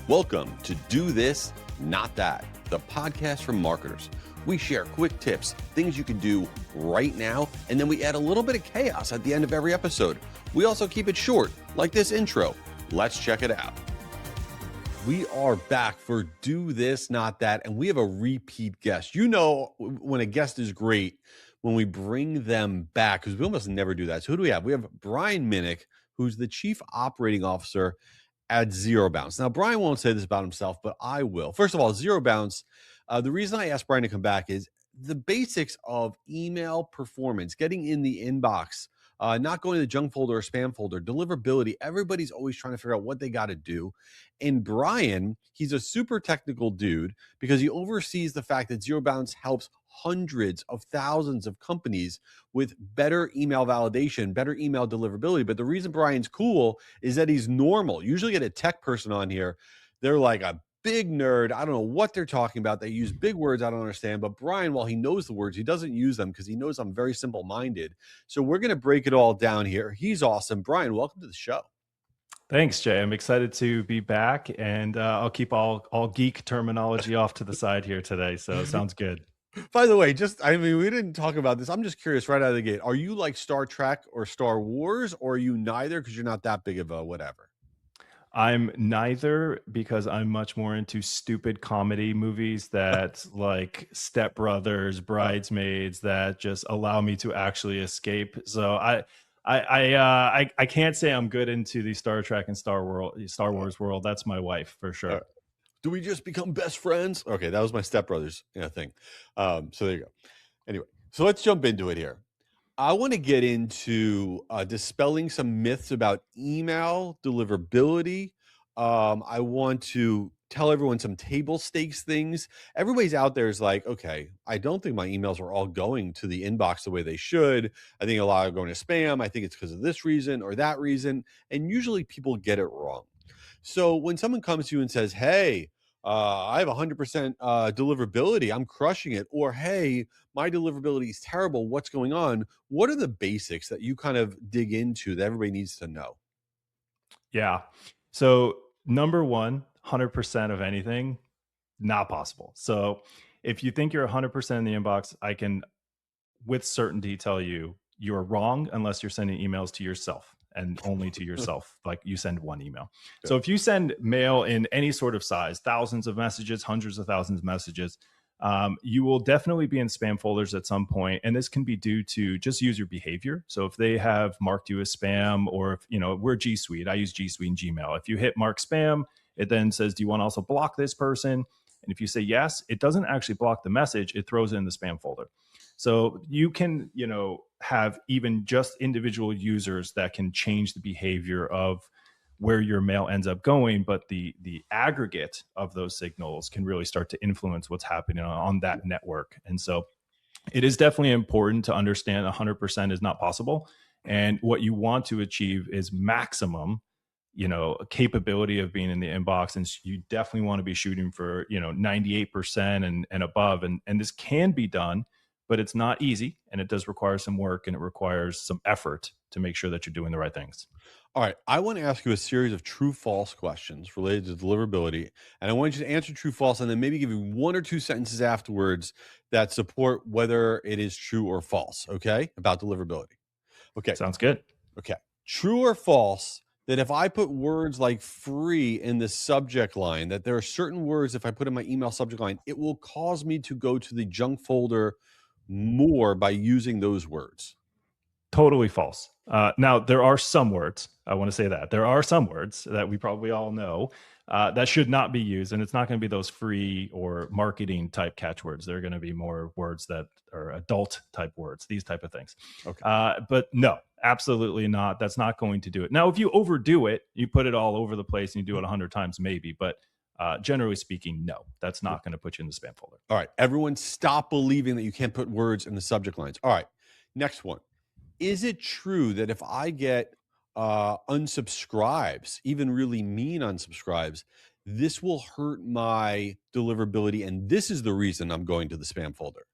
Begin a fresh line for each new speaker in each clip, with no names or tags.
Welcome to Do This, Not That, the podcast for marketers. We share quick tips, things you can do right now, and then we add a little bit of chaos at the end of every episode. We also keep it short, like this intro. Let's check it out. We are back for Do This, Not That, and we have a repeat guest. You know when a guest is great, when we bring them back, because we almost never do that. So who do we have? We have Brian Minick, who's the Chief Operating Officer at ZeroBounce. Now, Brian won't say this about himself, but I will. First of all, ZeroBounce, the reason I asked Brian to come back is the basics of email performance, getting in the inbox, not going to the junk folder or spam folder, deliverability. Everybody's always trying to figure out what they got to do. And Brian, he's a super technical dude because he oversees the fact that ZeroBounce helps hundreds of thousands of companies with better email validation, better email deliverability. But the reason Brian's cool is that he's normal. Usually get a tech person on here, they're like a big nerd. I don't know what they're talking about. They use big words I don't understand. But Brian, while he knows the words, he doesn't use them because he knows I'm very simple-minded. So we're going to break it all down here. He's awesome. Brian, welcome to the show.
Thanks, Jay. I'm excited to be back, and I'll keep all geek terminology off to the side here today. So it sounds good.
By the way, we didn't talk about this. I'm just curious right out of the gate. Are you like Star Trek or Star Wars, or are you neither because you're not that big of a whatever?
I'm neither because I'm much more into stupid comedy movies that like Step Brothers, Bridesmaids, that just allow me to actually escape. So I can't say I'm good into the Star Trek and Star Wars world. That's my wife for sure.
Do we just become best friends? Okay, that was my Step Brothers thing. So there you go. Anyway, so let's jump into it here. I want to get into dispelling some myths about email deliverability. I want to tell everyone some table stakes things. Everybody's out there is like, okay, I don't think my emails are all going to the inbox the way they should. I think a lot are going to spam. I think it's because of this reason or that reason. And usually people get it wrong. So when someone comes to you and says, hey, I have 100% deliverability, I'm crushing it, or hey, my deliverability is terrible, what's going on? What are the basics that you kind of dig into that everybody needs to know?
Yeah. So number one, 100% of anything, not possible. So if you think you're 100% in the inbox, I can with certainty tell you you're wrong unless you're sending emails to yourself and only to yourself. Like you send one email. Yeah. So if you send mail in any sort of size, thousands of messages, hundreds of thousands of messages, you will definitely be in spam folders at some point. And this can be due to just user behavior. So if they have marked you as spam, or if, we're G Suite, I use G Suite and Gmail. If you hit mark spam, it then says, do you want to also block this person? And if you say yes, it doesn't actually block the message. It throws it in the spam folder. So you can, have even just individual users that can change the behavior of where your mail ends up going, but the aggregate of those signals can really start to influence what's happening on that network. And so it is definitely important to understand 100% is not possible. And what you want to achieve is maximum, capability of being in the inbox. And you definitely want to be shooting for, 98% and above. And this can be done, but it's not easy, and it does require some work, and it requires some effort to make sure that you're doing the right things.
All right. I want to ask you a series of true-false questions related to deliverability, and I want you to answer true-false and then maybe give you one or two sentences afterwards that support whether it is true or false, okay, about deliverability. Okay.
Sounds good.
Okay. True or false that if I put words like free in the subject line, that there are certain words, if I put in my email subject line, it will cause me to go to the junk folder more by using those words?
Totally false. Now, there are some words, I want to say that. There are some words that we probably all know that should not be used, and it's not going to be those free or marketing type catchwords. They're going to be more words that are adult type words, these type of things. Okay. But no, absolutely not. That's not going to do it. Now, if you overdo it, you put it all over the place and you do it 100 times maybe, but generally speaking, no, that's not going to put you in the spam folder.
All right. Everyone stop believing that you can't put words in the subject lines. All right. Next one. Is it true that if I get unsubscribes, even really mean unsubscribes, this will hurt my deliverability? And this is the reason I'm going to the spam folder.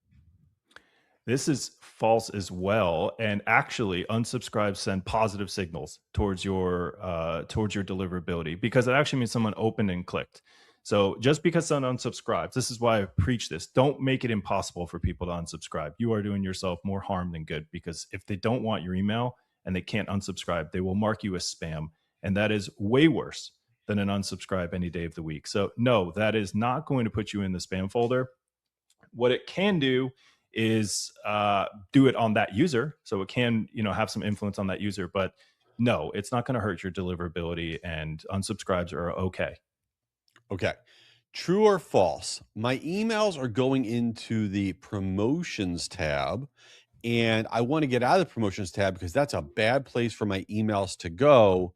This is false as well, and actually, unsubscribes send positive signals towards your deliverability, because it actually means someone opened and clicked. So just because someone unsubscribes, this is why I preach this. Don't make it impossible for people to unsubscribe. You are doing yourself more harm than good, because if they don't want your email and they can't unsubscribe, they will mark you as spam, and that is way worse than an unsubscribe any day of the week. So no, that is not going to put you in the spam folder. What it can do is do it on that user, so it can have some influence on that user, but no, it's not going to hurt your deliverability, and unsubscribes are okay.
Okay. True or false? My emails are going into the promotions tab, and I want to get out of the promotions tab because that's a bad place for my emails to go.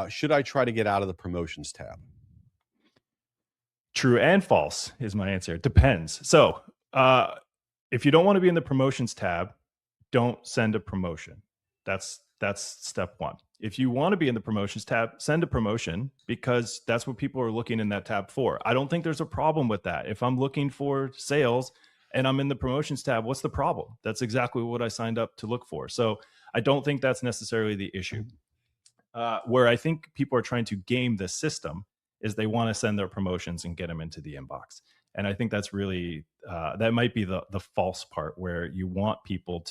Should I try to get out of the promotions tab?
True and false is my answer. It depends. So if you don't want to be in the promotions tab, don't send a promotion. That's step one. If you want to be in the promotions tab, send a promotion, because that's what people are looking in that tab for. I don't think there's a problem with that. If I'm looking for sales and I'm in the promotions tab, what's the problem? That's exactly what I signed up to look for. So I don't think that's necessarily the issue. Where I think people are trying to game the system is they want to send their promotions and get them into the inbox. And I think that's really that might be the false part, where you want people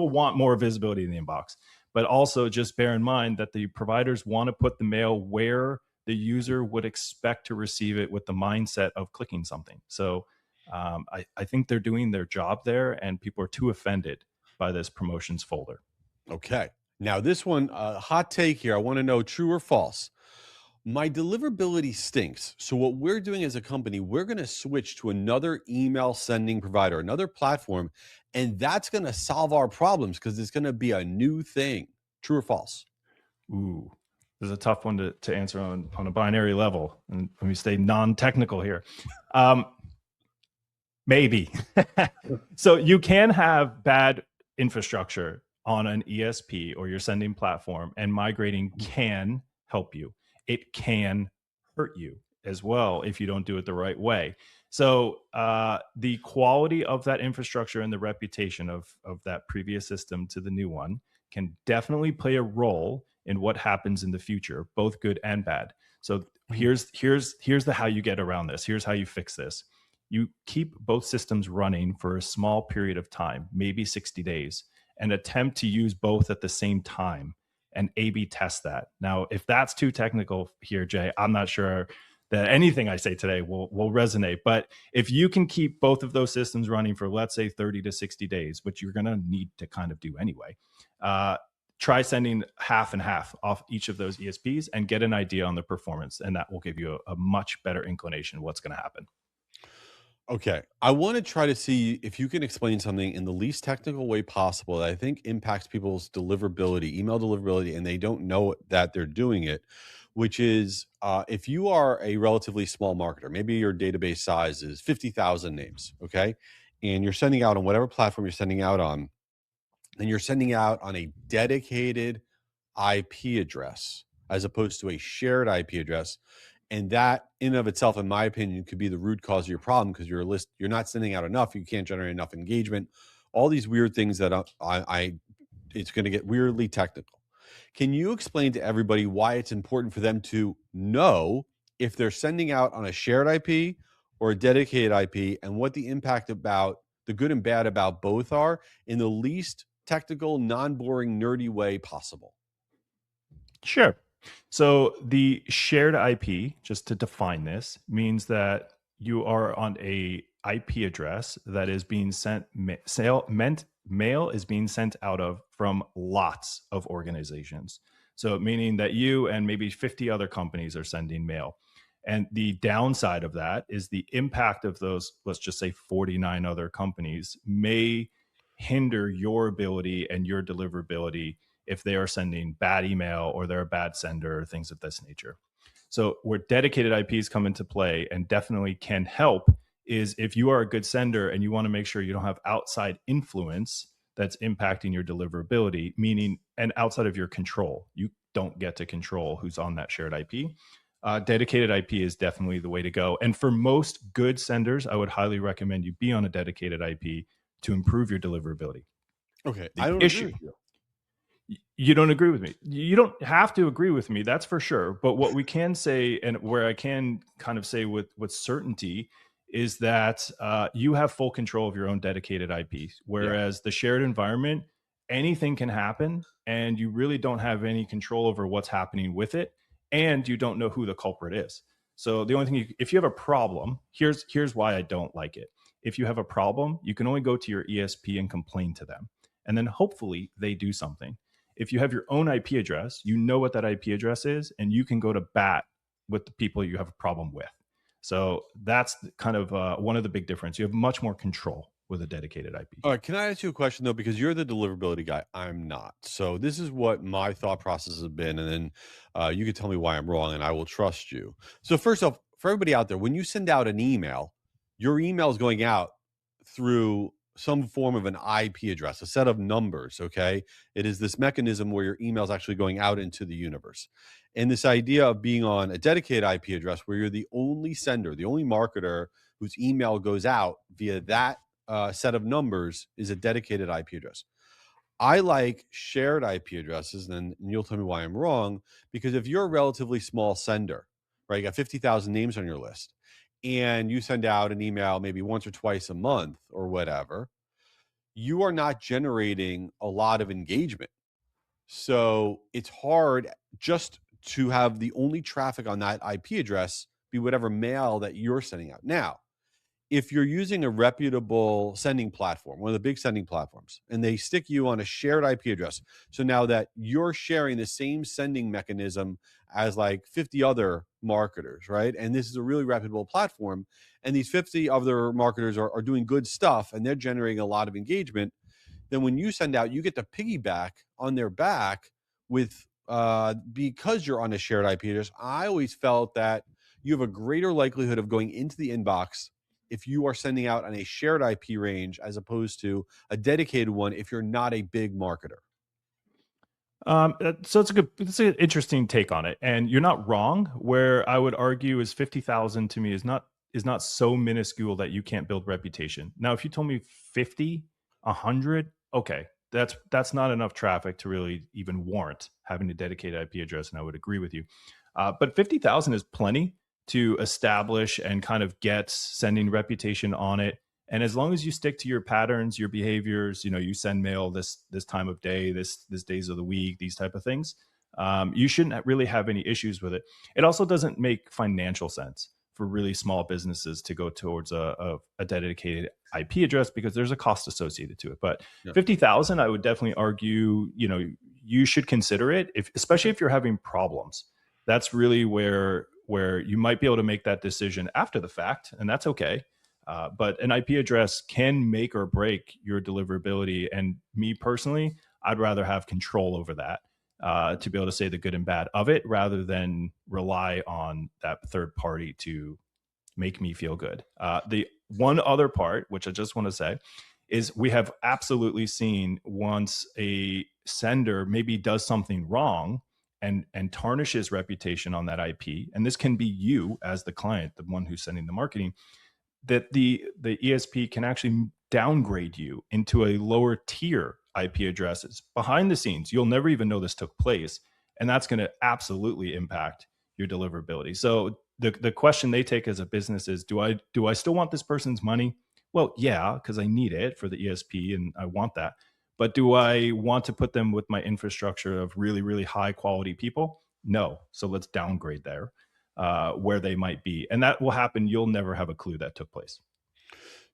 want more visibility in the inbox, but also just bear in mind that the providers want to put the mail where the user would expect to receive it, with the mindset of clicking something. So I think they're doing their job there, and people are too offended by this promotions folder.
Okay. Now, this one, hot take here. I want to know true or false. My deliverability stinks. So what we're doing as a company, we're going to switch to another email sending provider, another platform, and that's going to solve our problems because it's going to be a new thing. True or false?
Ooh, this is a tough one to answer on a binary level. And let me stay non-technical here. Maybe. So you can have bad infrastructure on an ESP or your sending platform, and migrating can help you. It can hurt you as well if you don't do it the right way. So the quality of that infrastructure and the reputation of that previous system to the new one can definitely play a role in what happens in the future, both good and bad. So here's the how you get around this. Here's how you fix this. You keep both systems running for a small period of time, maybe 60 days, and attempt to use both at the same time and A/B test that. Now, if that's too technical here, Jay, I'm not sure that anything I say today will resonate. But if you can keep both of those systems running for, let's say, 30 to 60 days, which you're going to need to kind of do anyway, try sending half and half off each of those ESPs and get an idea on the performance. And that will give you a much better inclination of what's going to happen.
Okay. I want to try to see if you can explain something in the least technical way possible that I think impacts people's deliverability, email deliverability, and they don't know that they're doing it, which is if you are a relatively small marketer, maybe your database size is 50,000 names, okay? And you're sending out on whatever platform you're sending out on, and you're sending out on a dedicated IP address as opposed to a shared IP address. And that in and of itself, in my opinion, could be the root cause of your problem, because you're not sending out enough. You can't generate enough engagement. All these weird things that it's going to get weirdly technical. Can you explain to everybody why it's important for them to know if they're sending out on a shared IP or a dedicated IP, and what the impact about the good and bad about both are in the least technical, non-boring, nerdy way possible?
Sure. So the shared IP, just to define this, means that you are on a IP address that is being sent mail is being sent out of from lots of organizations. So meaning that you and maybe 50 other companies are sending mail. And the downside of that is the impact of those, let's just say 49 other companies, may hinder your ability and your deliverability if they are sending bad email or they're a bad sender or things of this nature. So where dedicated IPs come into play and definitely can help is if you are a good sender and you want to make sure you don't have outside influence that's impacting your deliverability, meaning and outside of your control. You don't get to control who's on that shared IP. Dedicated IP is definitely the way to go. And for most good senders, I would highly recommend you be on a dedicated IP to improve your deliverability.
Okay, I
The
don't agree
issue,
with you.
you don't agree with me. You don't have to agree with me, that's for sure. But what we can say, and where I can kind of say with certainty, is that you have full control of your own dedicated IP.
Yeah.
Whereas the shared environment, anything can happen, and you really don't have any control over what's happening with it, and you don't know who the culprit is. So the only thing, if you have a problem, here's why I don't like it. If you have a problem, you can only go to your ESP and complain to them, and then hopefully they do something. If you have your own IP address, you know what that IP address is, and you can go to bat with the people you have a problem with. So that's kind of one of the big difference. You have much more control with a dedicated IP.
All right, can I ask you a question though? Because you're the deliverability guy, I'm not. So this is what my thought process has been, and then you can tell me why I'm wrong, and I will trust you. So first off, for everybody out there, when you send out an email, your email is going out through some form of an IP address, a set of numbers. Okay, it is this mechanism where your email is actually going out into the universe, and this idea of being on a dedicated IP address where you're the only sender, the only marketer whose email goes out via that set of numbers is a dedicated IP address. I like shared IP addresses, and you'll tell me why I'm wrong, because if you're a relatively small sender, right, you got 50,000 names on your list, and you send out an email maybe once or twice a month or whatever, you are not generating a lot of engagement. So it's hard just to have the only traffic on that IP address be whatever mail that you're sending out. Now, if you're using a reputable sending platform, one of the big sending platforms, and they stick you on a shared IP address, so now that you're sharing the same sending mechanism as like 50 other marketers, right? And this is a really reputable platform, and these 50 other marketers are doing good stuff and they're generating a lot of engagement, then when you send out, you get to piggyback on their back with because you're on a shared IP address. I always felt that you have a greater likelihood of going into the inbox if you are sending out on a shared IP range as opposed to a dedicated one if you're not a big marketer.
So it's an interesting take on it, and you're not wrong. Where I would argue is 50,000 to me is not so minuscule that you can't build reputation. Now, if you told me 50, 100, okay, that's not enough traffic to really even warrant having a dedicated IP address, and I would agree with you. But 50,000 is plenty to establish and kind of get sending reputation on it. And as long as you stick to your patterns, your behaviors, you send mail this time of day, this days of the week, these type of things, you shouldn't really have any issues with it. It also doesn't make financial sense for really small businesses to go towards a dedicated IP address because there's a cost associated to it. But
Yeah.
50,000, I would definitely argue, you should consider it, especially if you're having problems. That's really where you might be able to make that decision after the fact, and that's okay. But an IP address can make or break your deliverability. And me personally, I'd rather have control over that to be able to say the good and bad of it rather than rely on that third party to make me feel good. The one other part, which I just want to say, is we have absolutely seen once a sender maybe does something wrong and tarnishes reputation on that IP, and this can be you as the client, the one who's sending the marketing, that the ESP can actually downgrade you into a lower tier IP addresses behind the scenes. You'll never even know this took place, and that's going to absolutely impact your deliverability. So the question they take as a business is, do I still want this person's money? Well, yeah, because I need it for the ESP and I want that. But do I want to put them with my infrastructure of really, really high quality people? No. So let's downgrade there where they might be. And that will happen. You'll never have a clue that took place.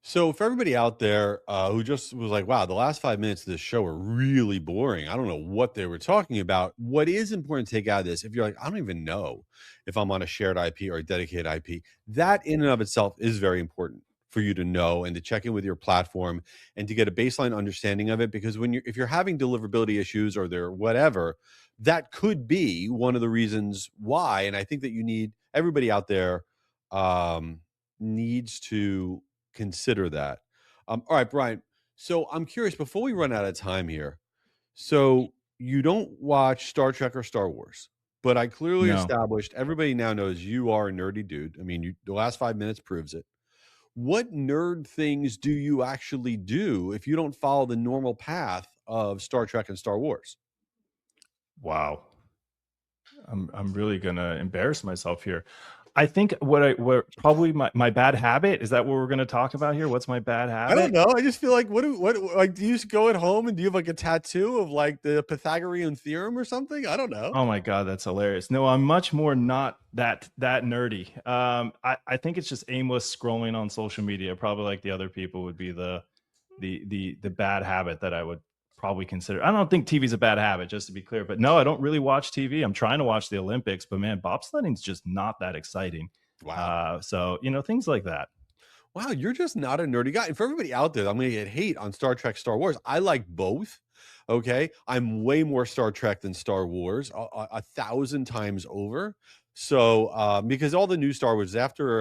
So for everybody out there who just was like, wow, the last 5 minutes of this show were really boring. I don't know what they were talking about. What is important to take out of this, if you're like, I don't even know if I'm on a shared IP or a dedicated IP, that in and of itself is very important for you to know and to check in with your platform and to get a baseline understanding of it. Because if you're having deliverability issues or there whatever, that could be one of the reasons why. And I think that everybody out there needs to consider that. All right, Brian. So I'm curious before we run out of time here. So you don't watch Star Trek or Star Wars, but I clearly
No.
established everybody now knows you are a nerdy dude. I mean, the last 5 minutes proves it. what nerd things do you actually do if you don't follow the normal path of Star Trek and Star Wars?
Wow. I'm really gonna embarrass myself here. I think what probably my bad habit, is that what we're gonna talk about here? What's my bad
I don't
habit?
know. I just feel like what like do you just go at home and do you have like a tattoo of like the Pythagorean theorem or something? I don't know.
Oh my god, that's hilarious. No, I'm much more not that nerdy. I think it's just aimless scrolling on social media. Probably like the other people would be the bad habit that I would probably consider. I don't think TV's a bad habit, just to be clear. But no, I don't really watch TV. I'm trying to watch the Olympics, but man, bobsledding's just not that exciting.
Wow.
So things like that.
Wow, you're just not a nerdy guy. And for everybody out there, I'm going to get hate on Star Trek, Star Wars. I like both. Okay. I'm way more Star Trek than Star Wars, 1,000 times over. So, because all the new Star Wars after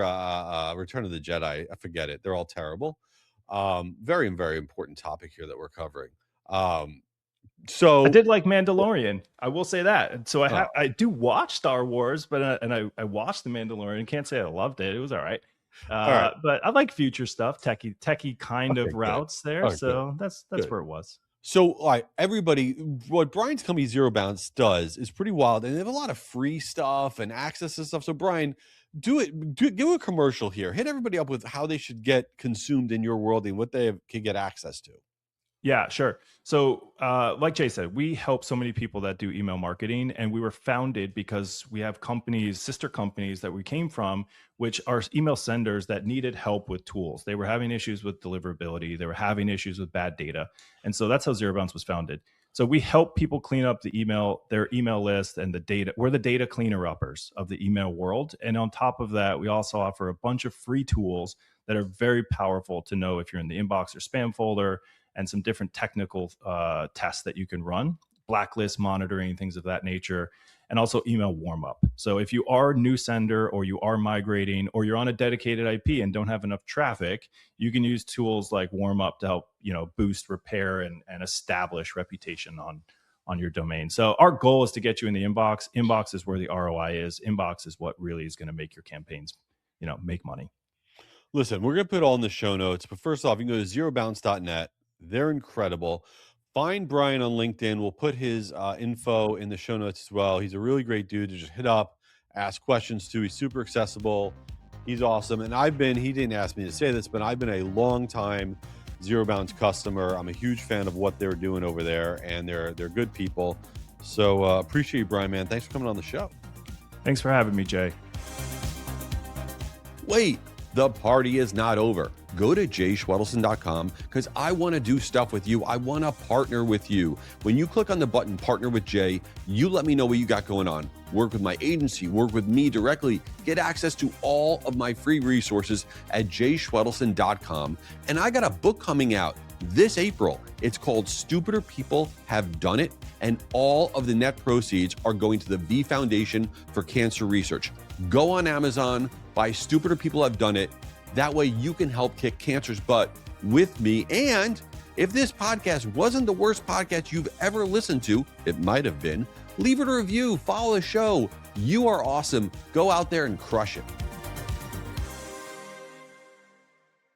Return of the Jedi, I forget it. They're all terrible. Very, very important topic here that we're covering.
I did like Mandalorian. I will say that. So
Oh,
I do watch Star Wars, but I watched the Mandalorian. Can't say I loved it. It was all right.
all right.
But I like future stuff, techie kind
Okay,
of
good.
routes there.
All right, good.
So that's
Good.
where it was.
So, all right, everybody, what Brian's company ZeroBounce does is pretty wild, and they have a lot of free stuff and access to stuff. So, Brian, give a commercial here. Hit everybody up with how they should get consumed in your world and what they can get access to.
Yeah, sure. So, like Jay said, we help so many people that do email marketing, and we were founded because we have companies, sister companies that we came from, which are email senders that needed help with tools. They were having issues with deliverability. They were having issues with bad data. And so that's how ZeroBounce was founded. So we help people clean up their email list and the data. We're the data cleaner uppers of the email world. And on top of that, we also offer a bunch of free tools that are very powerful to know if you're in the inbox or spam folder, and some different technical tests that you can run, blacklist monitoring, things of that nature, and also email warm up. So if you are a new sender, or you are migrating, or you're on a dedicated IP and don't have enough traffic, you can use tools like warm up to help boost, repair, and establish reputation on your domain. So our goal is to get you in the inbox. Inbox is where the ROI is. Inbox is what really is going to make your campaigns make money.
Listen, we're going to put it all in the show notes, but first off, you can go to zerobounce.net. They're incredible. Find Brian on LinkedIn. We'll put his info in the show notes as well. He's a really great dude to just hit up, ask questions to. He's super accessible. He's awesome. And he didn't ask me to say this, but I've been a long time ZeroBounce customer. I'm a huge fan of what they're doing over there, and they're good people. So appreciate you, Brian, man. Thanks for coming on the show.
Thanks for having me, Jay.
Wait, the party is not over. Go to jayschwedelson.com because I want to do stuff with you. I want to partner with you. When you click on the button, Partner with Jay, you let me know what you got going on. Work with my agency, work with me directly, get access to all of my free resources at jayschwedelson.com. And I got a book coming out this April. It's called Stupider People Have Done It, and all of the net proceeds are going to the V Foundation for Cancer Research. Go on Amazon, buy Stupider People Have Done It. That way you can help kick cancer's butt with me. And if this podcast wasn't the worst podcast you've ever listened to, it might have been, leave it a review, follow the show. You are awesome. Go out there and crush it.